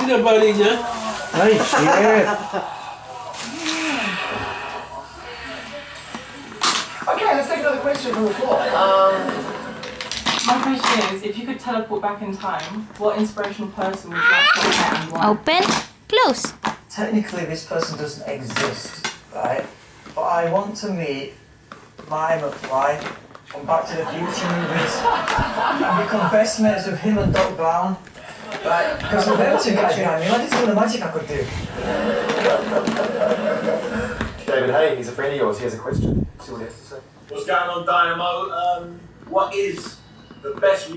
Sino bali niya? Ay, shit! Okay, let's take another question from the floor. My question is, if you could teleport back in time, what inspirational person would you like to meet and why? Open, close. Technically, this person doesn't exist, right? But I want to meet Marty McFly from Back to the Future movies and become best mates with him and Doc Brown. Right? Because with them two guys behind me, imagine some of the magic I could do. David, hey, he's a friend of yours. He has a question. See what he has to say. What's going on, Dynamo? What is the best